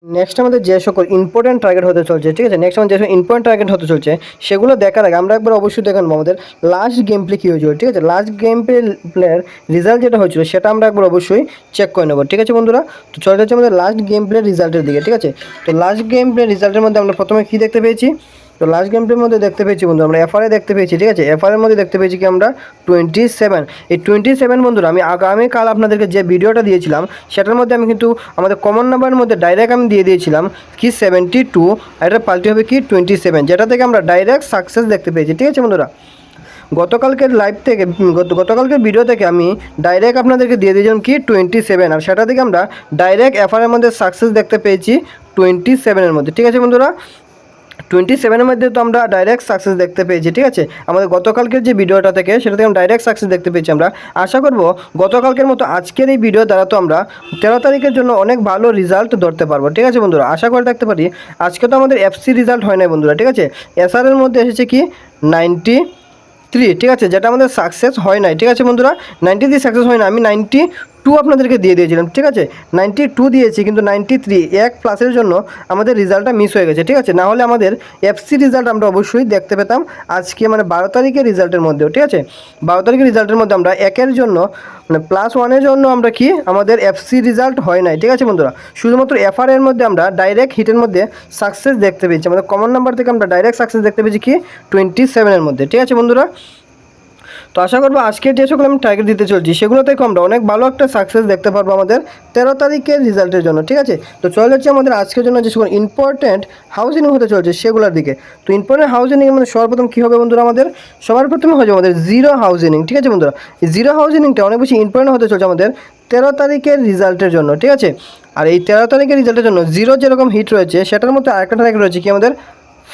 Next আমাদের যে সকল ইম্পর্টেন্ট টার্গেট হতে চলছে, ঠিক আছে, নেক্সট আমাদের যে সকল ইম্পর্টেন্ট টার্গেট হতে চলছে সেগুলো দেখার আগে আমরা একবার অবশ্যই দেখে নেবো আমাদের লাস্ট গেম প্লে কী হয়েছিল, ঠিক আছে। লাস্ট গেম প্লের রেজাল্ট যেটা হয়েছিল সেটা আমরা একবার অবশ্যই চেক করে নেবো, ঠিক আছে বন্ধুরা। তো চলে যাচ্ছে আমাদের লাস্ট গেম প্লের রেজাল্টের দিকে, ঠিক আছে। তো লাস্ট গেম প্লের রেজাল্টের মধ্যে আমরা প্রথমে কী দেখতে পেয়েছি, তো লাস্ট গেম প্লের মধ্যে দেখতে পেয়েছি বন্ধু আমরা এফআরএ দেখতে পেয়েছি, ঠিক আছে। এফআরএর মধ্যে দেখতে পেয়েছি কি আমরা 27। এই 27 বন্ধুরা আমি আগামীকাল আপনাদেরকে যে ভিডিওটা দিয়েছিলাম সেটার মধ্যে আমি কিন্তু আমাদের কমন নাম্বারের মধ্যে ডাইরেক্ট আমি দিয়ে দিয়েছিলাম কি 72, আর এটা পাল্টি হবে কি 27, যেটা থেকে আমরা ডাইরেক্ট সাকসেস দেখতে পেয়েছি, ঠিক আছে বন্ধুরা। গতকালকের লাইভ থেকে গতকালকের ভিডিও থেকে আমি ডাইরেক্ট আপনাদেরকে দিয়ে দিয়েছিলাম কি 27, আর সেটা থেকে আমরা ডাইরেক্ট এফআরএর মধ্যে সাকসেস দেখতে পেয়েছি 27-এর মধ্যে, ঠিক আছে বন্ধুরা। 27-এর মধ্যে তো আমরা ডাইরেক্ট সাকসেস দেখতে পেয়েছি, ঠিক আছে। আমাদের গতকালকের যে ভিডিওটা থেকে সেটা থেকে আমরা ডাইরেক্ট সাকসেস দেখতে পেয়েছি। আমরা আশা করব গতকালকের মতো আজকের এই ভিডিও দ্বারা তো আমরা 13 তারিখের জন্য অনেক ভালো রেজাল্ট ধরতে পারবো, ঠিক আছে বন্ধুরা। আশা করে থাকতে পারি আজকে তো আমাদের এফসি রেজাল্ট হয় নাই বন্ধুরা, ঠিক আছে। এসআরের মধ্যে এসেছে কি 93, ঠিক আছে, যেটা আমাদের সাকসেস হয় নাই, ঠিক আছে বন্ধুরা। 93 সাকসেস হয় না, আমি 92 আপনাদেরকে দিয়ে দিয়েছিলাম, ঠিক আছে। 92 দিয়েছি, কিন্তু 93 এক প্লাসের জন্য আমাদের রেজাল্টটা মিস হয়ে গেছে, ঠিক আছে। না হলে আমাদের এফসি রেজাল্ট আমরা অবশ্যই দেখতে পেতাম আজকে, মানে 12 তারিখের রেজাল্টের মধ্যেও, ঠিক আছে। 12 তারিখের রেজাল্টের মধ্যে আমরা একের জন্য মানে +1-এর জন্য আমরা কি আমাদের এফসি রেজাল্ট হয় নাই, ঠিক আছে বন্ধুরা। শুধুমাত্র এফআর-এর মধ্যে আমরা ডাইরেক্ট হিটের মধ্যে সাকসেস দেখতে পেয়েছি, আমাদের কমন নাম্বার থেকে আমরা ডাইরেক্ট সাকসেস দেখতে পেয়েছি কি 27-এর মধ্যে, ঠিক আছে বন্ধুরা। তো আশা করবো আজকের যে সকল আমি টার্গেট দিতে চলছি সেগুলো থেকে আমরা অনেক ভালো একটা সাকসেস দেখতে পারবো আমাদের 13 তারিখের রেজাল্টের জন্য, ঠিক আছে। তো চলে যাচ্ছে আমাদের আজকের জন্য যে সকল ইম্পর্টেন্ট হাউজিং হতে চলছে সেগুলোর দিকে। তো ইম্পর্টেন্ট হাউজিংয়ের মধ্যে সর্বপ্রথম কী হবে বন্ধুরা, আমাদের সবার প্রথমে হয়ে যাবে আমাদের জিরো হাউজিং, ঠিক আছে বন্ধুরা। এই জিরো হাউজিংটা অনেক বেশি ইম্পর্টেন্ট হতে চলছে আমাদের 13 তারিখের রেজাল্টের জন্য, ঠিক আছে। আর এই 13 তারিখের রেজাল্টের জন্য জিরো যেরকম হিট রয়েছে সেটার মধ্যে আরেকটা টার্গেট রয়েছে কি আমাদের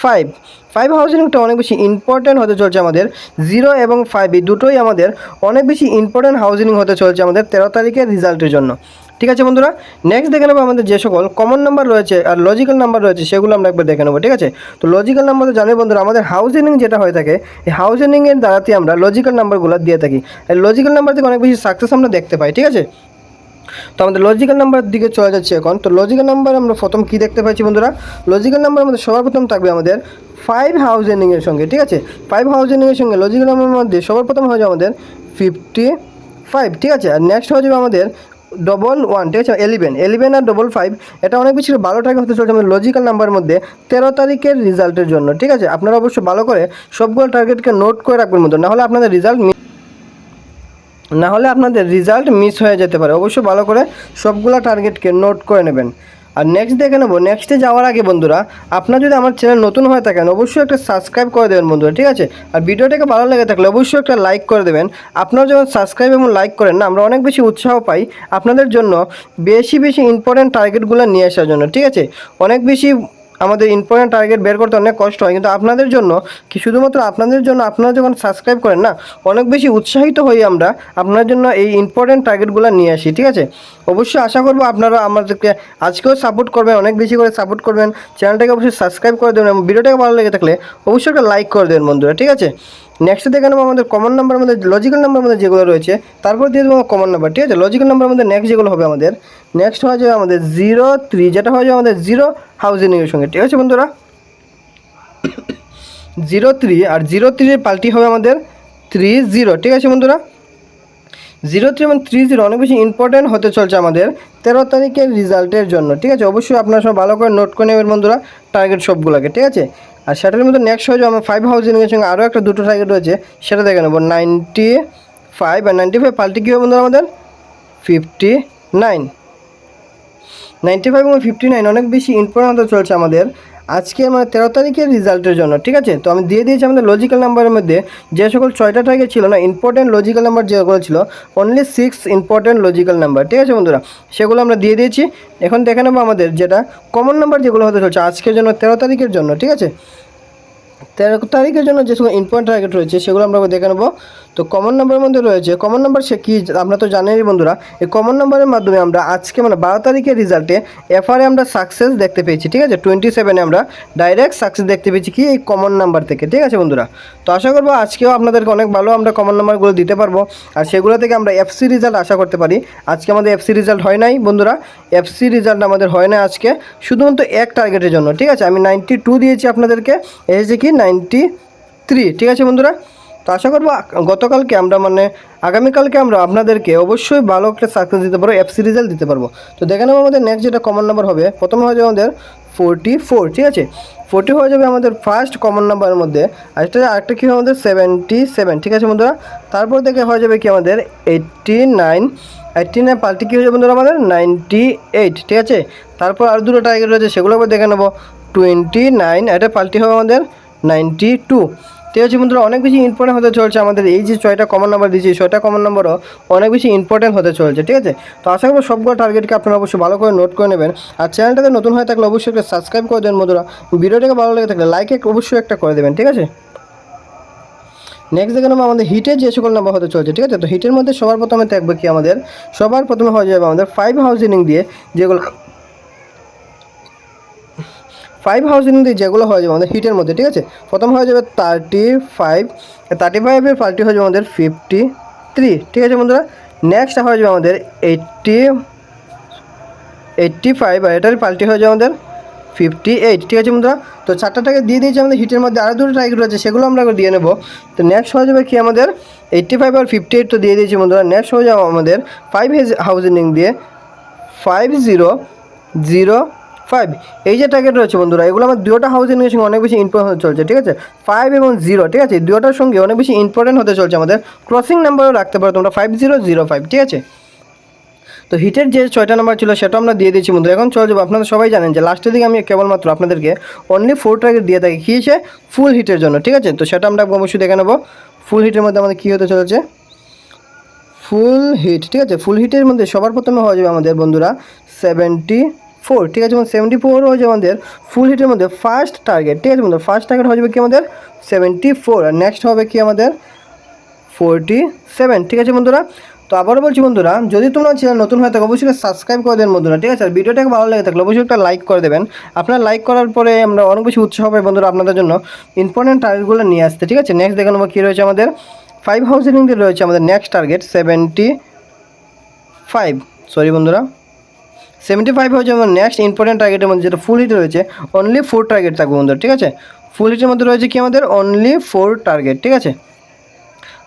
5 হাউজিংটা অনেক বেশি ইম্পর্টেন্ট হতে চলছে আমাদের 0 এবং 5 এই দুটোই আমাদের অনেক বেশি ইম্পর্টেন্ট হাউজিং হতে চলছে আমাদের 13 তারিখের রেজাল্টের জন্য, ঠিক আছে বন্ধুরা। নেক্সট দেখে নেবো আমাদের যে সকল কমন নাম্বার রয়েছে আর লজিক্যাল নাম্বার রয়েছে সেগুলো আমরা একবার দেখে নেবো, ঠিক আছে। তো লজিক্যাল নাম্বার তো জানি বন্ধুরা, আমাদের হাউজিং যেটা হয়ে থাকে এই হাউজিংয়ের দ্বারাতে আমরা লজিক্যাল নাম্বারগুলো দিয়ে থাকি। এই লজিক্যাল নাম্বার থেকে অনেক বেশি সাকসেস আমরা দেখতে পাই, ঠিক আছে। তো আমাদের লজিক্যাল নাম্বার দিকে চলে যাচ্ছে এখন। তো লজিক্যাল নাম্বার আমরা প্রথম কী দেখতে পাচ্ছি বন্ধুরা, লজিক্যাল নাম্বার আমাদের সবার প্রথম থাকবে আমাদের 5 হাউজিংয়ের সঙ্গে, ঠিক আছে। 5 হাউজিংয়ের সঙ্গে লজিক্যাল নাম্বারের মধ্যে সবার প্রথম হয়ে যাবে আমাদের 55, ঠিক আছে। আর নেক্সট হয়ে যাবে আমাদের 11, ঠিক আছে। 11 আর 55 এটা অনেক বেশি ভালো টার্গেট হতে চলছে আমাদের লজিক্যাল নাম্বারের মধ্যে 13 তারিখের রেজাল্টের জন্য, ঠিক আছে। আপনারা অবশ্যই ভালো করে সবগুলো টার্গেটকে নোট করে রাখবেন বন্ধু, নাহলে আপনাদের রেজাল্ট মিস হয়ে যেতে পারে। অবশ্যই ভালো করে সবগুলো টার্গেটকে নোট করে নেবেন। আর নেক্সট দেখে নেবো, নেক্সটে যাওয়ার আগে বন্ধুরা আপনার যদি আমার চ্যানেল নতুন হয়ে থাকেন অবশ্যই একটা সাবস্ক্রাইব করে দেবেন বন্ধুরা, ঠিক আছে। আর ভিডিওটাকে ভালো লেগে থাকলে অবশ্যই একটা লাইক করে দেবেন। আপনারা যখন সাবস্ক্রাইব এবং লাইক করেন না আমরা অনেক বেশি উৎসাহ পাই আপনাদের জন্য বেশি ইম্পর্টেন্ট টার্গেটগুলো নিয়ে আসার জন্য, ঠিক আছে। অনেক বেশি আমাদের ইম্পর্টেন্ট টার্গেট বের করতে অনেক কষ্ট হয়, কিন্তু আপনাদের জন্য কি শুধুমাত্র আপনাদের জন্য আপনারা যখন সাবস্ক্রাইব করেন না অনেক বেশি উৎসাহিত হই আমরা আপনার জন্য এই ইম্পর্টেন্ট টার্গেটগুলো নিয়ে আসি, ঠিক আছে। অবশ্যই আশা করবো আপনারা আমাদেরকে আজকেও সাপোর্ট করবেন, অনেক বেশি করে সাপোর্ট করবেন। চ্যানেলটাকে অবশ্যই সাবস্ক্রাইব করে দেবেন এবং ভিডিওটাকে ভালো লেগে থাকলে অবশ্যই একটা লাইক করে দেবেন বন্ধুরা, ঠিক আছে। নেক্সট দেখে নেবো আমাদের কমন নাম্বার মধ্যে লজিক্যাল নাম্বার মধ্যে যেগুলো রয়েছে তারপর দিয়ে দেবো কমন নাম্বার, ঠিক আছে। লজিক্যাল নাম্বার মধ্যে নেক্সট যেগুলো হবে আমাদের নেক্সট হয়ে যাবে আমাদের 03, যেটা হয়ে যাবে আমাদের জিরো হাউজিংয়ের সঙ্গে, ঠিক আছে বন্ধুরা। 03 আর 03-এর পাল্টি হবে আমাদের 30, ঠিক আছে বন্ধুরা। 03 এবং 30 অনেক বেশি ইম্পর্টেন্ট হতে চলছে আমাদের 13 তারিখের রেজাল্টের জন্য, ঠিক আছে। অবশ্যই আপনারা সব ভালো করে নোট করে নেবেন বন্ধুরা টার্গেট সবগুলোকে, ঠিক আছে। আর সেটার মধ্যে নেক্সট হয়ে যাবে আমার 5 হাউজিংয়ের সঙ্গে আরও একটা দুটো টার্গেট রয়েছে সেটা দেখে নেবো 95, আর 95 পাল্টি কী হবে বন্ধুরা আমাদের 59, 95 এবং 59 অনেক বেশি ইম্পর্টেন্ট হতে চলছে আমাদের আজকে মানে 13 তারিখের রেজাল্টের জন্য, ঠিক আছে। তো আমি দিয়ে দিয়েছি আমাদের লজিক্যাল নাম্বারের মধ্যে যে সকল 6টা টার্গেট ছিল না ইম্পর্টেন্ট লজিক্যাল নাম্বার যেগুলো ছিল অনলি 6 ইম্পর্টেন্ট লজিক্যাল নাম্বার, ঠিক আছে বন্ধুরা, সেগুলো আমরা দিয়ে দিয়েছি। এখন দেখে নেবো আমাদের যেটা কমন নাম্বার যেগুলো হতে চলছে আজকের জন্য 13 তারিখের জন্য, ঠিক আছে। 13 তারিখের জন্য যে সকল ইম্পর্টেন্ট টার্গেট রয়েছে সেগুলো আমরা দেখে নেবো। তো কমন নাম্বারের মধ্যে রয়েছে কমন নাম্বার সে কী আমরা তো জানেনই বন্ধুরা, এই কমন নাম্বারের মাধ্যমে আমরা আজকে মানে 12 তারিখের রেজাল্টে এফআরে আমরা সাকসেস দেখতে পেয়েছি, ঠিক আছে। 27-এ আমরা ডাইরেক্ট সাকসেস দেখতে পেয়েছি কি এই কমন নাম্বার থেকে, ঠিক আছে বন্ধুরা। তো আশা করবো আজকেও আপনাদেরকে অনেক ভালো আমরা কমন নাম্বারগুলো দিতে পারবো, আর সেগুলো থেকে আমরা এফসি রেজাল্ট আশা করতে পারি। আজকে আমাদের এফসি রেজাল্ট হয় নাই বন্ধুরা, এফসি রেজাল্ট আমাদের হয় না আজকে, শুধুমাত্র এক টার্গেটের জন্য, ঠিক আছে। আমি 92 দিয়েছি আপনাদেরকে, এসেছে কি 93, ঠিক আছে বন্ধুরা। তো আশা করবো গতকালকে আমরা মানে আগামীকালকে আমরা আপনাদেরকে অবশ্যই ভালো একটা সাকসেস দিতে পারবো, এফসি রেজাল্ট দিতে পারবো। তো দেখে নেবো আমাদের নেক্সট যেটা কমন নাম্বার হবে, প্রথমে হয়ে যাবে আমাদের 44, ঠিক আছে। 40 হয়ে যাবে আমাদের ফার্স্ট কমন নাম্বারের মধ্যে, আরেকটা কী হবে আমাদের 77, ঠিক আছে বন্ধুরা। তারপর থেকে হয়ে যাবে কি আমাদের 89 পাল্টি কী হয়ে যাবে বন্ধুরা আমাদের 98, ঠিক আছে। তারপর আর দুটো টার্গেট রয়েছে সেগুলো আবার দেখে নেবো 29, এটা পাল্টি হবে আমাদের 92, ঠিক আছে বন্ধুরা। অনেক বেশি ইম্পর্টেন্ট হতে চলছে আমাদের এই যে 6টা কমন নাম্বার দিয়েছি, 6টা কমন নাম্বারও অনেক বেশি ইম্পর্টেন্ট হতে চলছে, ঠিক আছে। তো আশা করবো সবগুলো টার্গেটকে আপনারা অবশ্যই ভালো করে নোট করে নেবেন, আর চ্যানেলটাতে নতুন হয়ে থাকলে অবশ্যই একটা সাবস্ক্রাইব করে দেবেন বন্ধুরা। ভিডিওটাকে ভালো লেগে থাকলে লাইক অবশ্যই একটা করে দেবেন, ঠিক আছে। নেক্সট দেখে নেবো আমাদের হিটের যে সকল নাম্বার হতে চলছে, ঠিক আছে। তো হিটের মধ্যে সবার প্রথমে থাকবে কি আমাদের, সবার প্রথমে হয়ে যাবে আমাদের 5 হাউজিং দিয়ে যেগুলো 5 হাউজিং দিয়ে যেগুলো হয়ে যাবে আমাদের হিটের মধ্যে, ঠিক আছে। প্রথম হয়ে যাবে 35 পাল্টি হয়ে যাবে আমাদের 53, ঠিক আছে বন্ধুরা। নেক্সট হয়ে যাবে আমাদের 85, আর এটার পাল্টি হয়ে যাবে আমাদের 58, ঠিক আছে বন্ধুরা। তো 4টাকে দিয়ে দিয়েছি আমাদের হিটের মধ্যে, আরও দুটো টার্গেট রয়েছে সেগুলো আমরা দিয়ে নেবো। তো নেক্সট হয়ে যাবে কি আমাদের 85 আর 58 তো দিয়ে দিয়েছি বন্ধুরা। নেক্সট হয়ে যাবে আমাদের 5 হাউজিং দিয়ে 5005, এই যে টার্গেট রয়েছে বন্ধুরা, এগুলো আমার দুটো হাউজিংয়ের সঙ্গে অনেক বেশি ইম্পর্টেন্ট হতে চলছে, ঠিক আছে। 5 এবং 0, ঠিক আছে, দুটোটার সঙ্গে অনেক বেশি ইম্পর্টেন্ট হতে চলছে আমাদের। ক্রসিং নাম্বারও রাখতে পারো তোমরা 5005, ঠিক আছে। তো হিটের যে 6টা নাম্বার ছিল সেটা আমরা দিয়ে দিয়েছি বন্ধুরা। এখন চলে যাবো, আপনারা সবাই জানেন যে লাস্টের দিকে আমি কেবলমাত্র আপনাদেরকে অনলি 4 টার্গেট দিয়ে থাকি, কী হয়েছে ফুল হিটের জন্য, ঠিক আছে। তো সেটা আমরা অবশ্যই দেখে নেবো ফুল হিটের মধ্যে আমাদের কী হতে চলেছে, ফুল হিট, ঠিক আছে। ফুল হিটের মধ্যে সবার প্রথমে হয়ে যাবে আমাদের বন্ধুরা 74, ঠিক আছে। 74 হয়ে যাবে আমাদের ফুল হিটের মধ্যে ফার্স্ট টার্গেট, ঠিক আছে বন্ধুরা। ফার্স্ট টার্গেট হয়ে যাবে কি আমাদের 74, আর নেক্সট হবে কি আমাদের 47, ঠিক আছে বন্ধুরা। তো আবারও বলছি বন্ধুরা, যদি তোমরা চ্যানেল নতুন হয়ে থাকো অবশ্যই সাবস্ক্রাইব করে দেবেন বন্ধুরা, ঠিক আছে। আর ভিডিওটাকে ভালো লেগে থাকলে অবশ্যই একটা লাইক করে দেবেন। আপনারা লাইক করার পরে আমরা অনেক বেশি উৎসাহ পাই বন্ধুরা আপনাদের জন্য ইম্পর্টেন্ট টার্গেটগুলো নিয়ে আসতে, ঠিক আছে। নেক্সট দেখে নেবো কী রয়েছে আমাদের 5 হাউজিং দিয়ে রয়েছে আমাদের নেক্সট টার্গেট 75, সরি বন্ধুরা 75 হয়ে যাবে নেক্সট ইম্পর্টেন্ট টার্গেটের মধ্যে, যেটা ফুল হিটে রয়েছে অনলি 4 টার্গেট থাকবে বন্ধুরা, ঠিক আছে। ফুল হিটের মধ্যে রয়েছে কি আমাদের অনলি 4 টার্গেট, ঠিক আছে।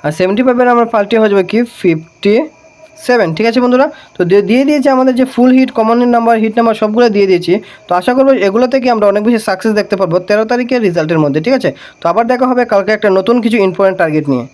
আর 75 আমরা পাল্টি হয়ে যাবে কি 57, ঠিক আছে বন্ধুরা। তো দিয়ে দিয়েছি আমাদের যে full hit common number hit number সবগুলো দিয়ে দিয়েছি। তো আশা করবো এগুলো থেকে আমরা অনেক বেশি সাকসেস দেখতে পারবো 13 তারিখের রেজাল্টের মধ্যে, ঠিক আছে। তো আবার দেখা হবে কালকে একটা নতুন কিছু ইম্পর্টেন্ট টার্গেট নিয়ে।